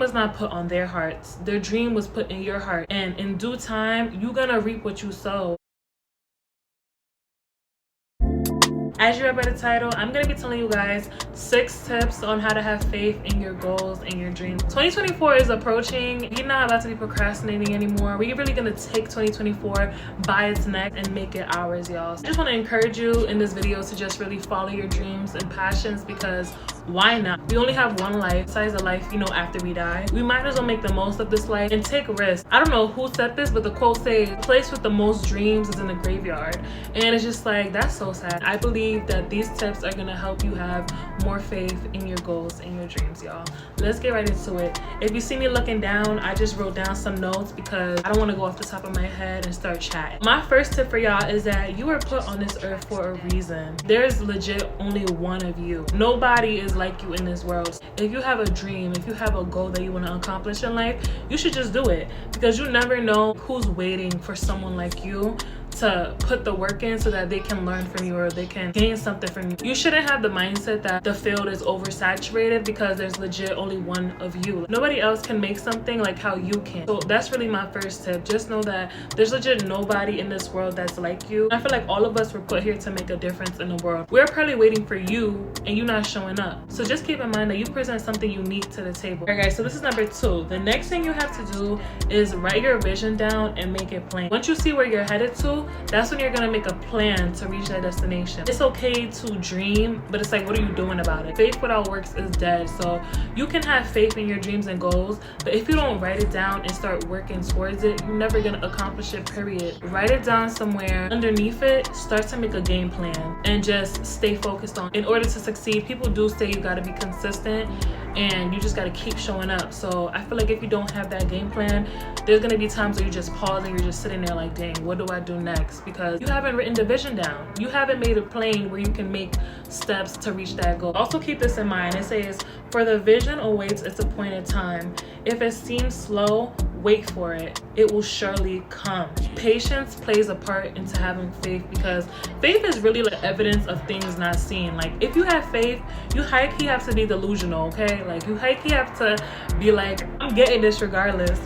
was not put on their hearts. Their dream was put in your heart. And in due time, you're gonna reap what you sow. As you read by the title, I'm going to be telling you guys 6 tips on how to have faith in your goals and your dreams. 2024 is approaching. You're not about to be procrastinating anymore. We're really going to take 2024 by its neck and make it ours, y'all. So I just want to encourage you in this video to just really follow your dreams and passions, because why not? We only have one life, besides the life, after we die. We might as well make the most of this life and take risks. I don't know who said this, but the quote says, "The place with the most dreams is in the graveyard." And it's just like, that's so sad. I believe that these tips are gonna help you have more faith in your goals and your dreams, y'all. Let's get right into it. If you see me looking down, I just wrote down some notes because I don't want to go off the top of my head and start chatting. My first tip for y'all is that you were put on this earth for a reason. There's legit only one of you. Nobody is like you in this world. If you have a dream, if you have a goal that you want to accomplish in life, you should just do it, because you never know who's waiting for someone like you to put the work in so that they can learn from you or they can gain something from you. You shouldn't have the mindset that the field is oversaturated because there's legit only one of you. Nobody else can make something like how you can. So that's really my first tip. Just know that there's legit nobody in this world that's like you. I feel like all of us were put here to make a difference in the world. We're probably waiting for you and you not showing up. So just keep in mind that you present something unique to the table. Alright guys, so this is number 2. The next thing you have to do is write your vision down and make it plain. Once you see where you're headed to, that's when you're gonna make a plan to reach that destination. It's okay to dream, but it's like, what are you doing about it? Faith without works is dead. So you can have faith in your dreams and goals, but if you don't write it down and start working towards it, you're never gonna accomplish it, period. Write it down somewhere. Underneath it, start to make a game plan and just stay focused on. In order to succeed, people do say you gotta be consistent and you just gotta keep showing up. So I feel like if you don't have that game plan, there's gonna be times where you just pause and you're just sitting there like, dang, what do I do next? Because you haven't written the vision down. You haven't made it plain where you can make steps to reach that goal. Also keep this in mind. It says, for the vision awaits its appointed time. If it seems slow, wait for it. It will surely come. Patience plays a part into having faith, because faith is really like evidence of things not seen. Like if you have faith, you high-key have to be delusional, okay? Like you high-key have to be like, I'm getting this regardless.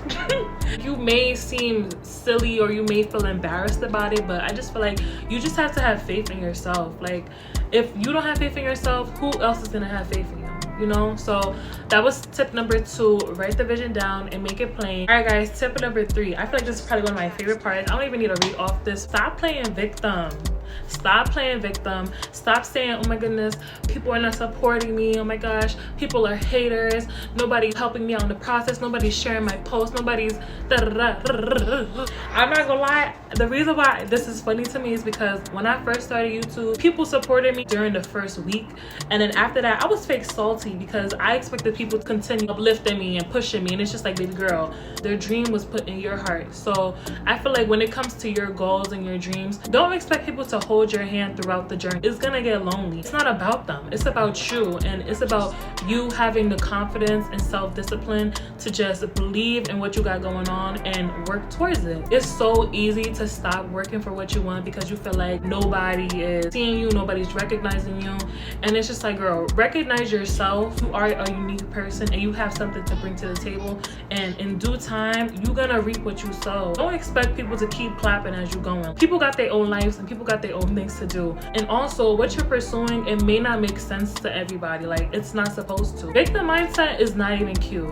You may seem silly or you may feel embarrassed about it, but I just feel like you just have to have faith in yourself. Like if you don't have faith in yourself, who else is gonna have faith in you? So that was tip number 2. Write the vision down and make it plain. All right guys, tip number 3. I feel like this is probably one of my favorite parts. I don't even need to read off this. Stop playing victim. Stop playing victim. Stop saying, oh my goodness, people are not supporting me. Oh my gosh, people are haters. Nobody's helping me out in the process. Nobody's sharing my posts. Nobody's I'm not gonna lie, the reason why this is funny to me is because when I first started YouTube, people supported me during the first week, and then after that I was fake salty because I expected people to continue uplifting me and pushing me, and it's just like, baby girl, their dream was put in your heart. So I feel like when it comes to your goals and your dreams, don't expect people to hold your hand throughout the journey. It's gonna get lonely. It's not about them, it's about you, and it's about you having the confidence and self-discipline to just believe in what you got going on and work towards it. It's so easy to stop working for what you want because you feel like nobody is seeing you, nobody's recognizing you, and it's just like, girl, recognize yourself. You are a unique person and you have something to bring to the table, and in due time you're gonna reap what you sow. Don't expect people to keep clapping as you're going. People got their own lives and people got their own things to do, and also what you're pursuing, it may not make sense to everybody. Like it's not supposed to. Victim mindset is not even cute.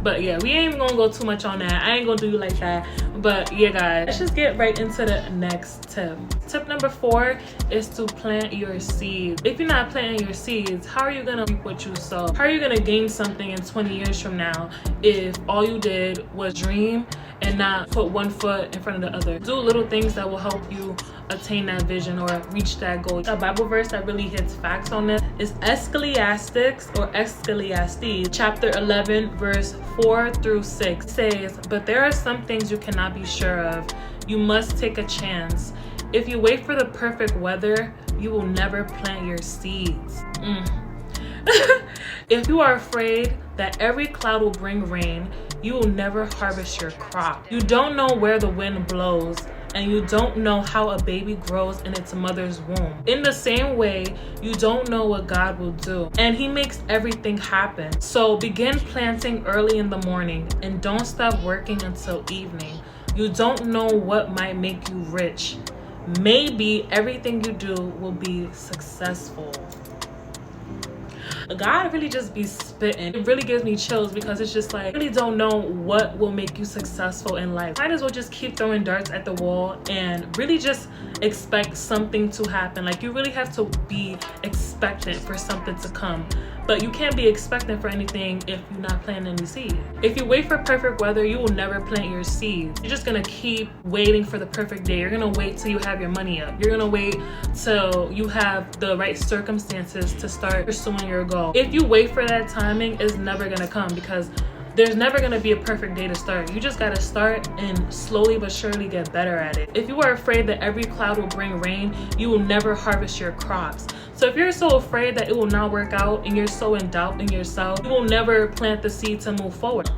But yeah, we ain't even gonna go too much on that. I ain't gonna do you like that. But yeah guys, let's just get right into the next tip. Tip number 4 is to plant your seeds. If you're not planting your seeds, how are you gonna reap what you sow? How are you gonna gain something in 20 years from now if all you did was dream and not put one foot in front of the other? Do little things that will help you attain that vision or reach that goal. A Bible verse that really hits facts on this is Ecclesiastes chapter 11 verse 4 through 6. It says, but there are some things you cannot be sure of. You must take a chance. If you wait for the perfect weather, you will never plant your seeds. If you are afraid that every cloud will bring rain, you will never harvest your crop. You don't know where the wind blows. and you don't know how a baby grows in its mother's womb. In the same way, you don't know what God will do, and He makes everything happen. So begin planting early in the morning and don't stop working until evening. You don't know what might make you rich. Maybe everything you do will be successful. God really just be spitting. It really gives me chills because it's just like, I really don't know what will make you successful in life. Might as well just keep throwing darts at the wall and really just expect something to happen. Like, you really have to be expectant for something to come. But you can't be expectant for anything if you're not planting any seed. If you wait for perfect weather, you will never plant your seeds. You're just gonna keep waiting for the perfect day. You're gonna wait till you have your money up. You're gonna wait till you have the right circumstances to start pursuing your goal. If you wait for that timing, it's never gonna come because there's never gonna be a perfect day to start. You just gotta start and slowly but surely get better at it. If you are afraid that every cloud will bring rain, you will never harvest your crops. So if you're so afraid that it will not work out and you're so in doubt in yourself, you will never plant the seed to move forward.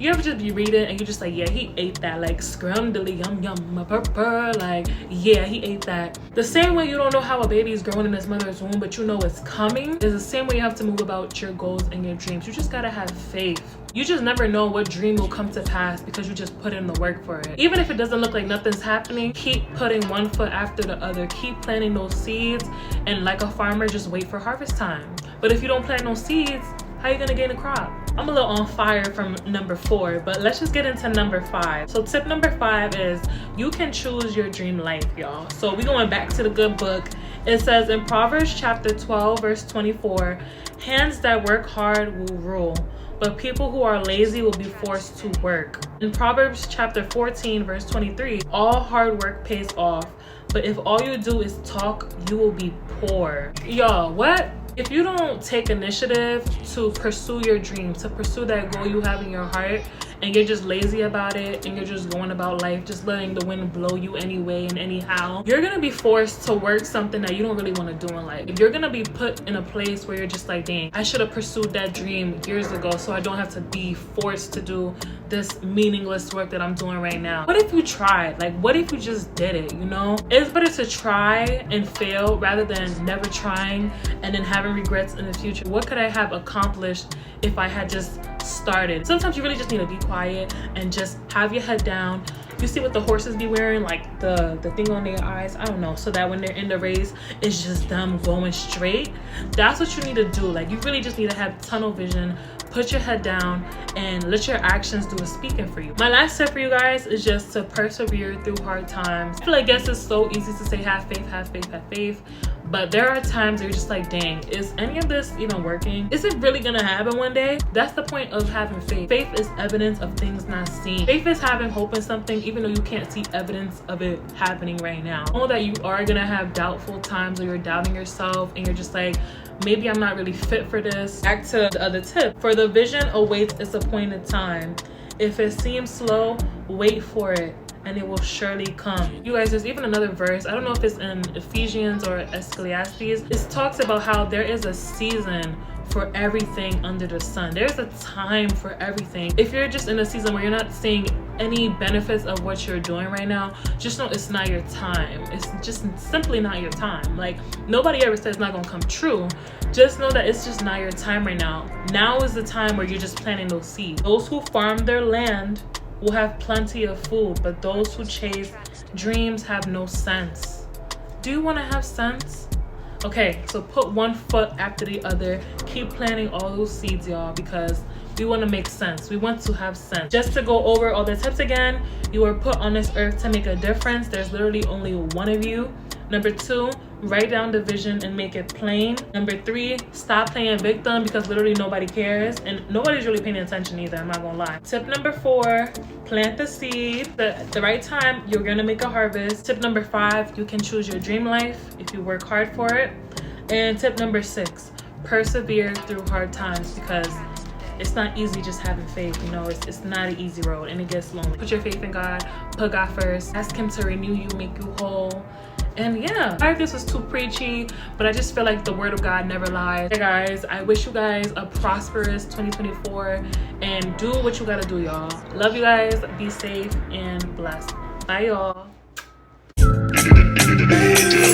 You ever just be reading and you're just like, yeah, he ate that, like scrumdiddly yum yum purr, like yeah, he ate that. The same way you don't know how a baby is growing in its mother's womb, but you know it's coming, is the same way you have to move about your goals and your dreams. You just gotta have faith. You just never know what dream will come to pass because you just put in the work for it. Even if it doesn't look like nothing's happening, keep putting one foot after the other. Keep planting those seeds, and like a farmer, just wait for harvest time. But if you don't plant no seeds, how are you gonna gain a crop? I'm a little on fire from number 4, but let's just get into number 5. So tip number 5 is you can choose your dream life, y'all. So we going back to the good book. It says in Proverbs chapter 12, verse 24, hands that work hard will rule, but people who are lazy will be forced to work. In Proverbs chapter 14, verse 23, all hard work pays off, but if all you do is talk, you will be poor. Y'all, what? If you don't take initiative to pursue your dream, to pursue that goal you have in your heart, and you're just lazy about it, and you're just going about life, just letting the wind blow you anyway and anyhow, you're gonna be forced to work something that you don't really want to do in life. You're gonna be put in a place where you're just like, dang, I should have pursued that dream years ago so I don't have to be forced to do this meaningless work that I'm doing right now. What if you tried? Like, what if you just did it, you know? It's better to try and fail rather than never trying and then having regrets in the future. What could I have accomplished if I had just started? Sometimes you really just need to be quiet and just have your head down. You see what the horses be wearing, like the thing on their eyes, I don't know, so that when they're in the race, it's just them going straight. That's what you need to do. Like, you really just need to have tunnel vision, put your head down, and let your actions do the speaking for you. My last tip for you guys is just to persevere through hard times. I feel like, I guess it's so easy to say have faith, have faith, have faith, but there are times where you're just like, dang, is any of this even working? Is it really gonna happen one day? That's the point of having faith. Faith is evidence of things not seen. Faith is having hope in something even though you can't see evidence of it happening right now. Know that you are gonna have doubtful times where you're doubting yourself and you're just like, maybe I'm not really fit for this. Back to the other tip. For the vision awaits its appointed time. If it seems slow, wait for it, and it will surely come. You guys, there's even another verse. I don't know if it's in Ephesians or Ecclesiastes. It talks about how there is a season for everything under the sun. There's a time for everything. If you're just in a season where you're not seeing any benefits of what you're doing right now, just know it's not your time. It's just simply not your time. Like, nobody ever says it's not gonna come true. Just know that it's just not your time right now. Now is the time where you're just planting those seeds. Those who farm their land will have plenty of food, but those who chase dreams have no sense. Do you want to have sense? Okay, so put one foot after the other. Keep planting all those seeds, y'all, because we want to make sense. We want to have sense. Just to go over all the tips again, you were put on this earth to make a difference. There's literally only one of you. Number 2, write down the vision and make it plain. Number 3, stop playing victim because literally nobody cares and nobody's really paying attention either, I'm not gonna lie. Tip number 4, plant the seed. At the right time, you're gonna make a harvest. Tip number 5, you can choose your dream life if you work hard for it. And tip number 6, persevere through hard times because it's not easy just having faith, you know, it's not an easy road and it gets lonely. Put your faith in God, put God first, ask Him to renew you, make you whole. And yeah, sorry if this was too preachy, but I just feel like the word of God never lies. Hey guys, I wish you guys a prosperous 2024 and do what you gotta do, y'all. Love you guys, be safe and blessed. Bye, y'all. Untitled